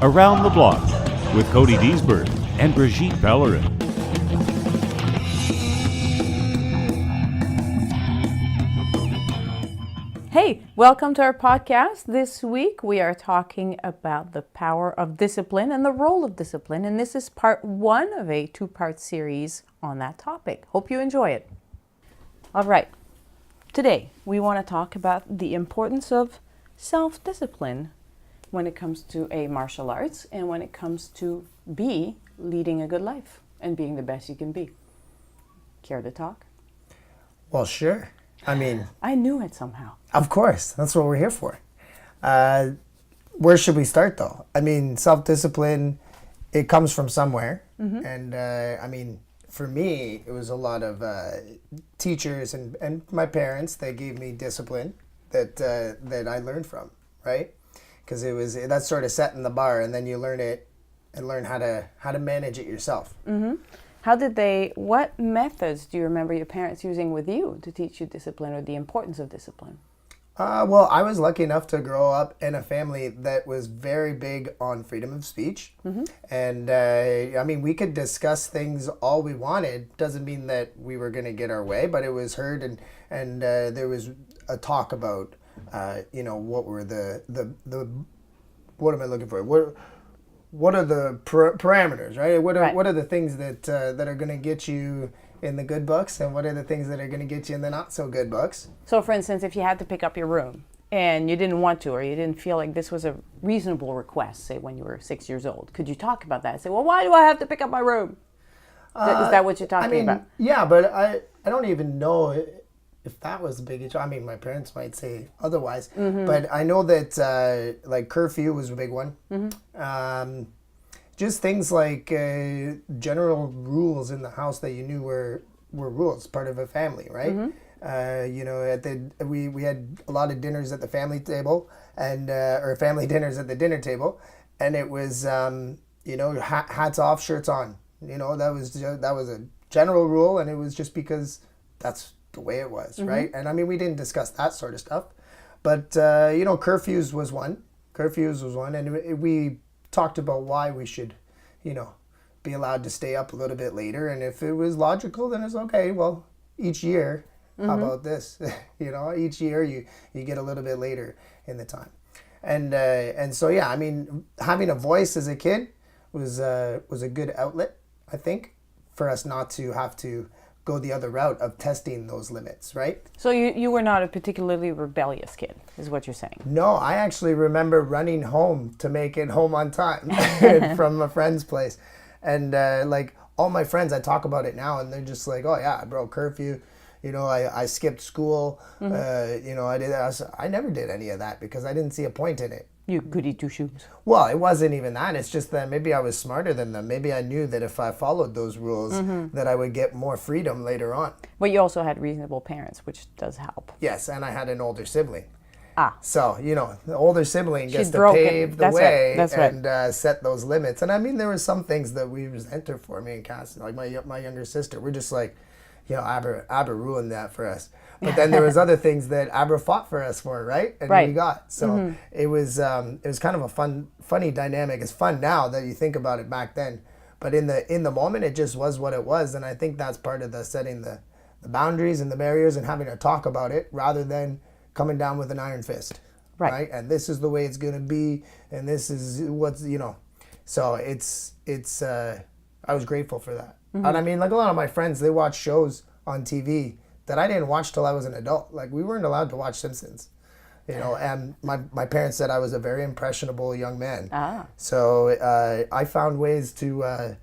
Around the Block with Cody Diesbourg and Brigitte Pellerin. Hey, welcome to our podcast. This week we are talking about the power of discipline and the role of discipline, and this is part one of a two-part series on that topic. Hope you enjoy it. All right, today we want to talk about the importance of self-discipline when it comes to a martial arts and when it comes to leading a good life and being the best you can be. Care to talk? Well, sure. I knew it somehow. Of course. That's what we're here for. Where should we start, though? Self-discipline, it comes from somewhere. Mm-hmm. And, for me, it was a lot of teachers and my parents that gave me discipline that I learned from, right? Because that's sort of setting the bar, and then you learn it and learn how to manage it yourself. Mm-hmm. What methods do you remember your parents using with you to teach you discipline or the importance of discipline? Well, I was lucky enough to grow up in a family that was very big on freedom of speech. Mm-hmm. And, we could discuss things all we wanted. Doesn't mean that we were going to get our way, but it was heard and there was a talk about, what were the what am I looking for? What are the parameters, right? What are the things that are going to get you in the good books, and what are the things that are going to get you in the not so good books? So, for instance, if you had to pick up your room and you didn't want to, or you didn't feel like this was a reasonable request, say when you were 6 years old, could you talk about that? Say, well, why do I have to pick up my room? Is that what you're talking about? Yeah, but I don't even know if that was a big issue. My parents might say otherwise, mm-hmm. but I know that curfew was a big one. Mm-hmm. Just things like general rules in the house that you knew were rules, part of a family, right? Mm-hmm. We had a lot of dinners at the family table or family dinners at the dinner table, and it was hats off, shirts on. That was a general rule, and it was just because that's the way it was, mm-hmm. right? And we didn't discuss that sort of stuff, but curfews was one. And we talked about why we should, be allowed to stay up a little bit later, and if it was logical, then it's okay. Well, each year, mm-hmm. how about this? Each year you get a little bit later in the time, and so yeah, having a voice as a kid was a good outlet, I think, for us not to have to go the other route of testing those limits, right? So you were not a particularly rebellious kid, is what you're saying? No, I actually remember running home to make it home on time from a friend's place. And all my friends, I talk about it now, and they're just like, oh yeah, I broke curfew. I skipped school. Mm-hmm. I never did any of that because I didn't see a point in it. You goody two shoes. Well, it wasn't even that. It's just that maybe I was smarter than them. Maybe I knew that if I followed those rules, mm-hmm. that I would get more freedom later on. But you also had reasonable parents, which does help. Yes, and I had an older sibling. So, the older sibling gets to pave the way and set those limits. And there were some things that we resent for me and Cass, like my younger sister. We're just like, Abra ruined that for us. But then there was other things that Abra fought for us for, right? And we got. So mm-hmm. it was kind of a funny dynamic. It's fun now that you think about it back then. But in the moment, it just was what it was. And I think that's part of the setting the boundaries and the barriers and having to talk about it rather than coming down with an iron fist. Right? And this is the way it's going to be. And this is what's, So it's I was grateful for that. Mm-hmm. And a lot of my friends, they watch shows on TV that I didn't watch till I was an adult. Like, we weren't allowed to watch Simpsons, and my parents said I was a very impressionable young man. So I found ways to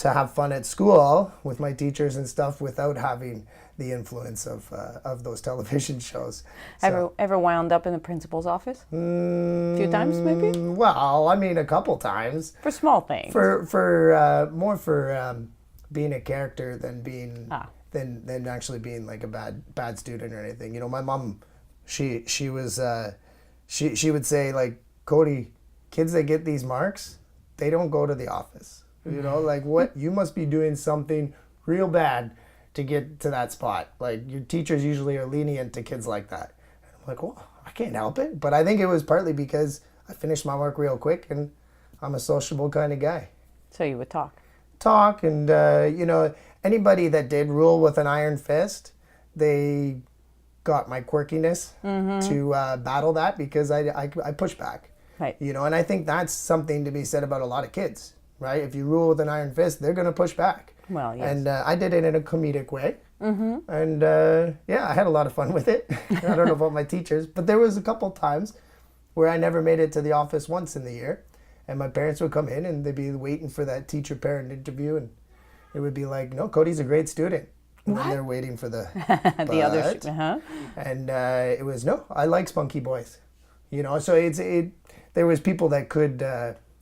have fun at school with my teachers and stuff without having the influence of those television shows. Ever wound up in the principal's office? A few times, maybe? Well, a couple times. For small things. For more for being a character than being than actually being like a bad student or anything. My mom, she was she would say, like, Cody, kids that get these marks, they don't go to the office. What, you must be doing something real bad to get to that spot. Like, your teachers usually are lenient to kids like that. And I'm like, well, I can't help it. But I think it was partly because I finished my work real quick and I'm a sociable kind of guy. So you would talk. And anybody that did rule with an iron fist, they got my quirkiness to battle that, because I push back. Right. And I think that's something to be said about a lot of kids, right? If you rule with an iron fist, they're going to push back. Well, yes. And I did it in a comedic way. And I had a lot of fun with it. I don't know about my teachers, but there was a couple times where I never made it to the office once in the year. And my parents would come in and they'd be waiting for that teacher-parent interview. And it would be like, no, Cody's a great student. And then they're waiting for the the other. And it was, no, I like spunky boys. So there was people that could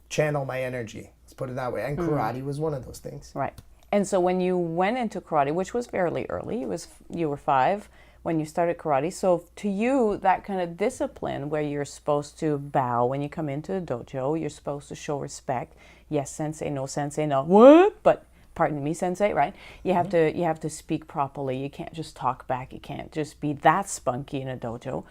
channel my energy. Let's put it that way. And karate was one of those things. Right. And so when you went into karate, which was fairly early, you were 5 when you started karate. So to you, that kind of discipline where you're supposed to bow when you come into the dojo, you're supposed to show respect. Yes, sensei, no, what? But pardon me, sensei, right? You have to speak properly. You can't just talk back. You can't just be that spunky in a dojo.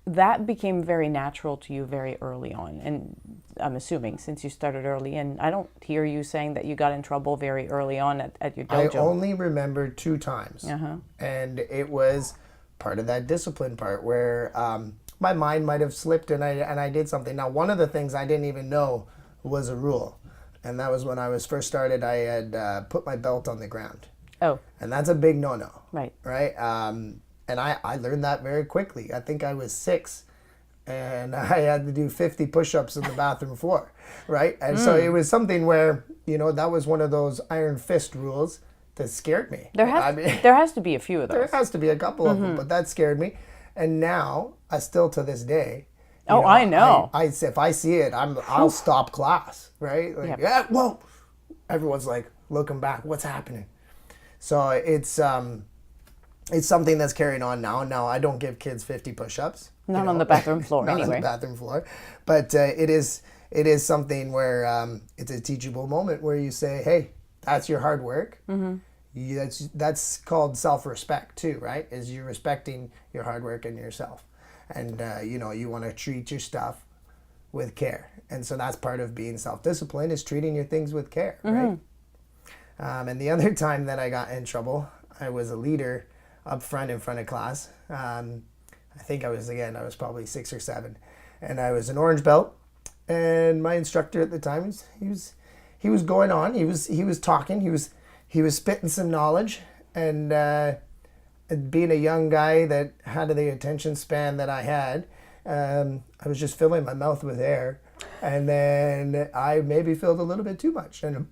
That became very natural to you very early on. And I'm assuming since you started early, and I don't hear you saying that you got in trouble very early on at your dojo. I only remember 2 times. And it was part of that discipline part where my mind might have slipped and I did something. Now, one of the things I didn't even know was a rule. And that was when I was first started, I had put my belt on the ground. Oh. And that's a big no-no. Right. Right? And I learned that very quickly. I think I was 6 and I had to do 50 push-ups on the bathroom floor, right? And so it was something where, that was one of those iron fist rules that scared me. There has to be a few of those. There has to be a couple of them, but that scared me. And now, I still to this day, I know. If I see it, I'll stop class, right? Like, yeah, whoa. Everyone's like looking back, what's happening? So it's something that's carried on now. Now, I don't give kids 50 push-ups. Not on the bathroom floor, Not anyway. on the bathroom floor. But it is something where it's a teachable moment where you say, hey, that's your hard work. That's called self-respect too, right? Is you respecting your hard work and yourself. And, you want to treat your stuff with care. And so that's part of being self-disciplined, is treating your things with care, right? And the other time that I got in trouble, I was a leader up front in front of class. I think I was probably 6 or 7. And I was an orange belt. And my instructor at the time, he was going on. He was talking. He was spitting some knowledge. And being a young guy that had the attention span that I had, I was just filling my mouth with air. And then I maybe filled a little bit too much. And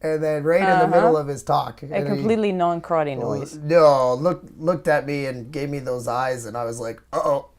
then right in the middle of his talk. A completely non-karate noise. No, looked at me and gave me those eyes, and I was like, uh-oh,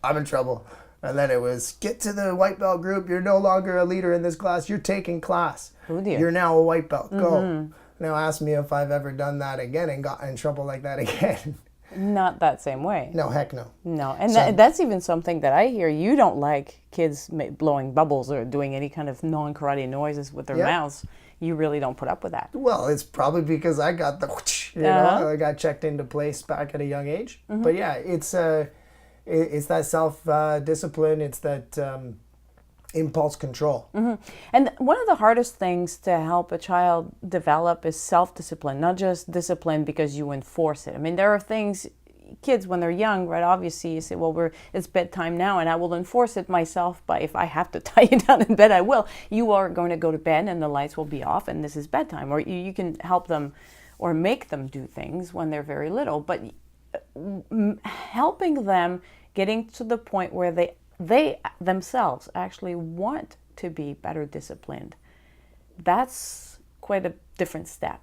I'm in trouble. And then it was, get to the white belt group. You're no longer a leader in this class. You're taking class. Oh dear. You're now a white belt. Go. Now ask me if I've ever done that again and got in trouble like that again. Not that same way. No, heck no. No, and that's even something that I hear. You don't like kids blowing bubbles or doing any kind of non-karate noises with their mouths. You really don't put up with that. Well, it's probably because I got I got checked into place back at a young age. But yeah, it's that self-discipline. It's that impulse control. And one of the hardest things to help a child develop is self-discipline, not just discipline because you enforce it. I mean, there are things, kids when they're young, right, obviously you say, well, it's bedtime now and I will enforce it myself, but if I have to tie you down in bed, I will. You are going to go to bed and the lights will be off and this is bedtime. Or you can help them or make them do things when they're very little, but helping them getting to the point where they themselves actually want to be better disciplined, that's quite a different step.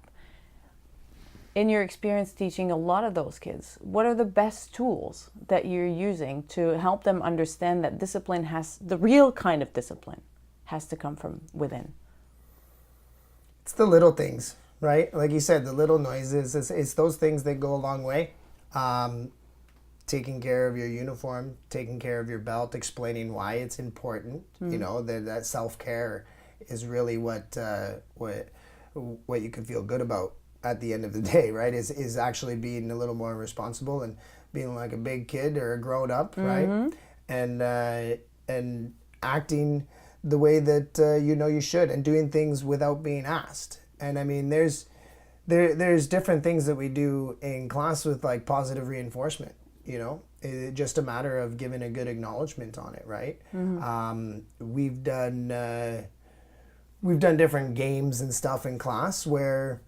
In your experience teaching a lot of those kids, what are the best tools that you're using to help them understand that discipline the real kind of discipline has to come from within? It's the little things, right? Like you said, the little noises, it's those things that go a long way. Taking care of your uniform, taking care of your belt, explaining why it's important. That self-care is really what you can feel good about at the end of the day, right? Is actually being a little more responsible and being like a big kid or a grown up, right? And acting the way that you should, and doing things without being asked. And I mean, there's different things that we do in class with like positive reinforcement. It's just a matter of giving a good acknowledgement on it, right? We've done different games and stuff in class where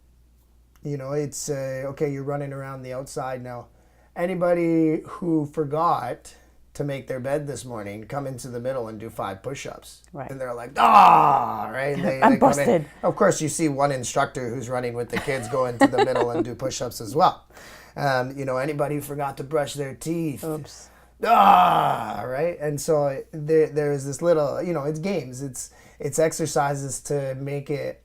it's okay, you're running around the outside now. Anybody who forgot to make their bed this morning, come into the middle and do 5 push-ups. Right. And they're like, right? I'm busted. Of course, you see one instructor who's running with the kids go into the middle and do push-ups as well. Anybody who forgot to brush their teeth. Oops. Right? And so there's this little, it's games. It's exercises to make it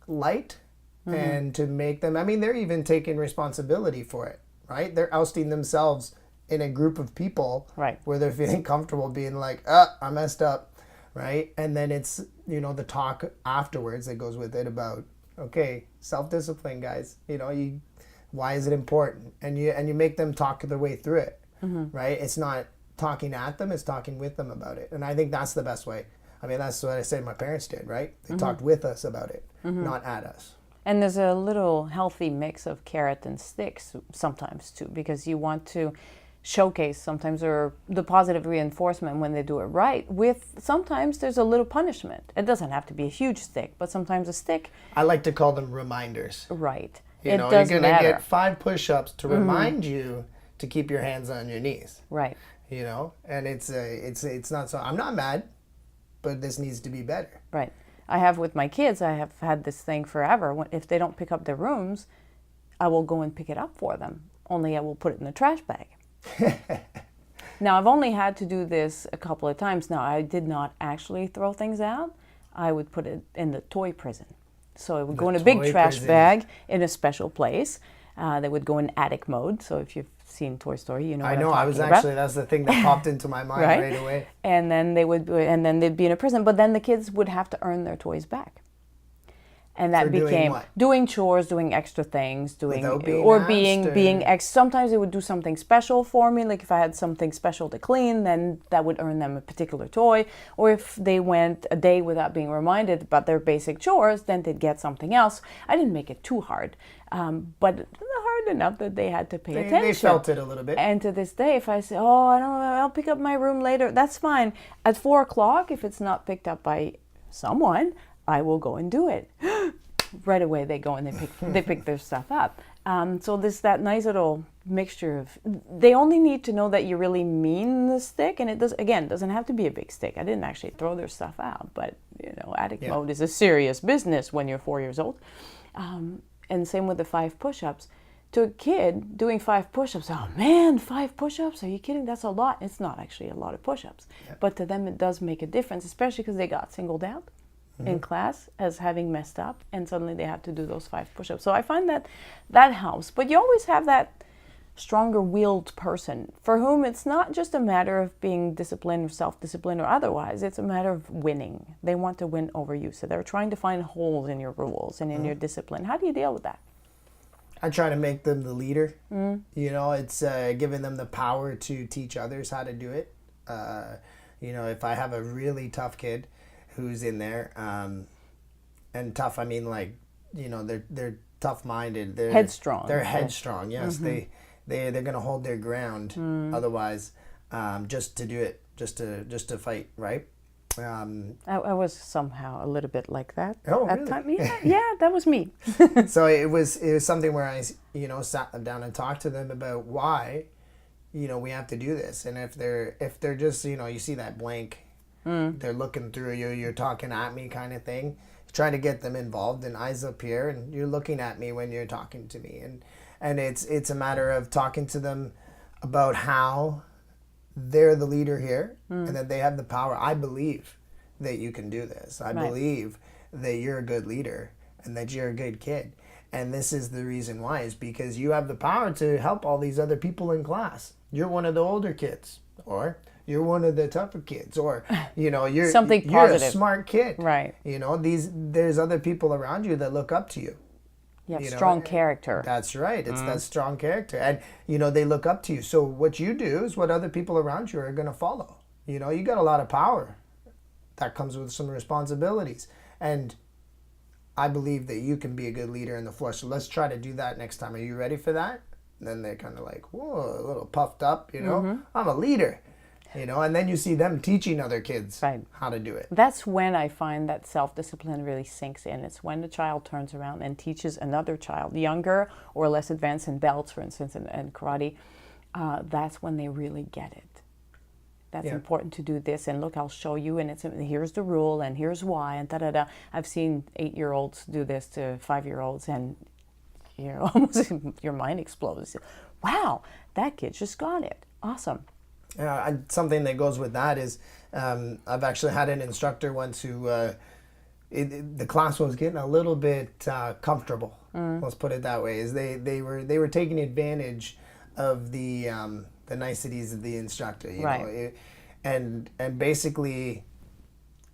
light and to make them, they're even taking responsibility for it, right? They're ousting themselves in a group of people, right, where they're feeling comfortable being like, I messed up, right? And then it's, the talk afterwards that goes with it about, okay, self-discipline, guys. Why is it important? And you make them talk their way through it, right? It's not talking at them, it's talking with them about it. And I think that's the best way. That's what I say my parents did, right? They talked with us about it, not at us. And there's a little healthy mix of carrot and sticks sometimes too, because you want to showcase sometimes or the positive reinforcement when they do it right, with sometimes there's a little punishment. It doesn't have to be a huge stick, but sometimes a stick. I like to call them reminders. Right. You're going to get 5 push-ups to remind you to keep your hands on your knees. Right. And it's not so, I'm not mad, but this needs to be better. Right. I have with my kids, I have had this thing forever. If they don't pick up their rooms, I will go and pick it up for them. Only I will put it in the trash bag. Now, I've only had to do this a couple of times. Now, I did not actually throw things out. I would put it in the toy prison. So it would go in a big trash bag in a special place. They would go in attic mode. So if you've seen Toy Story, you know what I'm talking about. That's the thing that popped into my mind right away. And then they'd be in a prison. But then the kids would have to earn their toys back. And that became doing chores, doing extra things, sometimes they would do something special for me. Like if I had something special to clean, then that would earn them a particular toy. Or if they went a day without being reminded about their basic chores, then they'd get something else. I didn't make it too hard, but hard enough that they had to pay attention. They felt it a little bit. And to this day, if I say, I'll pick up my room later, that's fine. At 4 o'clock, if it's not picked up by someone, I will go and do it. Right away they go and they pick their stuff up. So there's that nice little mixture of, they only need to know that you really mean the stick, and it doesn't have to be a big stick. I didn't actually throw their stuff out, but attic mode is a serious business when you're 4 years old. And same with the 5 push-ups. To a kid, doing 5 push-ups, oh man, 5 push-ups? Are you kidding? That's a lot. It's not actually a lot of push-ups. Yeah. But to them it does make a difference, especially because they got singled out in class as having messed up, and suddenly they have to do those 5 push-ups. So I find that helps. But you always have that stronger-willed person for whom it's not just a matter of being disciplined or self-disciplined or otherwise. It's a matter of winning. They want to win over you. So they're trying to find holes in your rules and in your discipline. How do you deal with that? I try to make them the leader. It's giving them the power to teach others how to do it. If I have a really tough kid who's in there, and tough, they're tough-minded. They're headstrong. They're headstrong. Yes, they're going to hold their ground. Otherwise, just to do it, just to fight, right? I was somehow a little bit like that. Oh, at really? Time. Yeah, that was me. So it was something where I sat them down and talked to them about why we have to do this, and if they're just you see that blank. They're looking through you, you're talking at me kind of thing. Trying to get them involved, and eyes up here, and you're looking at me when you're talking to me. And it's a matter of talking to them about how they're the leader here and that they have the power. I believe that you can do this. I believe that you're a good leader and that you're a good kid. And this is the reason why, is because you have the power to help all these other people in class. You're one of the older kids, or you're one of the tougher kids, or you're something you're positive. A smart kid, right? There's other people around you that look up to you. You have strong character. That's right. It's that strong character, and they look up to you. So what you do is what other people around you are going to follow. You got a lot of power that comes with some responsibilities. And I believe that you can be a good leader in the flesh. So let's try to do that next time. Are you ready for that? And then they're kind of like, whoa, a little puffed up, you know. I'm a leader, you know. And then you see them teaching other kids how to do it. That's when I find that self-discipline really sinks in. It's when the child turns around and teaches another child, younger or less advanced in belts, for instance, and karate. That's when they really get it. That's important to do this, and look, I'll show you, and here's the rule, and here's why, and da-da-da. I've seen 8-year-olds do this to 5-year-olds, and almost your mind explodes. Wow, that kid just got it. Awesome. And something that goes with that is I've actually had an instructor once who the class was getting a little bit comfortable. Let's put it that way. Is they were taking advantage of the niceties of the instructor, you know, and basically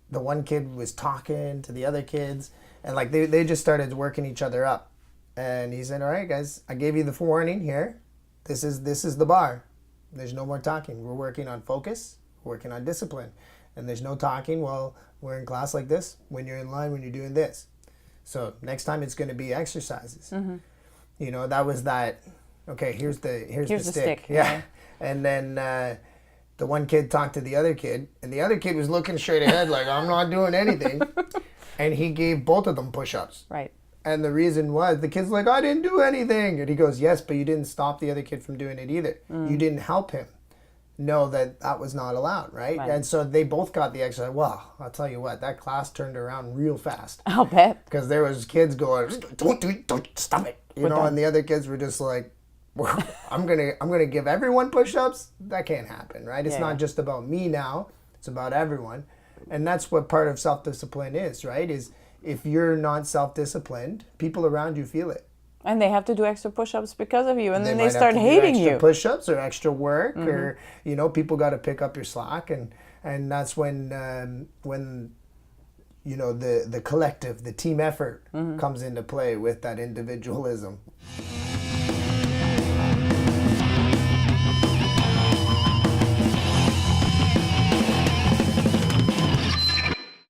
the one kid was talking to the other kids, and like they just started working each other up. And he said, all right, guys, I gave you the warning here. This is the bar. There's no more talking. We're working on focus, we're working on discipline, and there's no talking while we're in class like this, when you're in line, when you're doing this. So next time it's going to be exercises. You know, that was that. Okay, here's the stick. Yeah. And then the one kid talked to the other kid, and the other kid was looking straight ahead like, I'm not doing anything. And he gave both of them push-ups. Right. And the reason was, the kid's like, I didn't do anything. And he goes, yes, but you didn't stop the other kid from doing it either. You didn't help him know that was not allowed, right? And so they both got the exercise. Well, I'll tell you what, that class turned around real fast. I'll bet. Because there was kids going, don't stop it. You know, and the other kids were just like, I'm gonna give everyone push-ups. That can't happen, right? It's not just about me now. It's about everyone. And that's what part of self-discipline is, right? Is if you're not self-disciplined, people around you feel it. And they have to do extra push-ups because of you, and then they might start have to do hating extra you. Push-ups or extra work, or you know, people got to pick up your slack, and that's when you know the collective, the team effort comes into play with that individualism.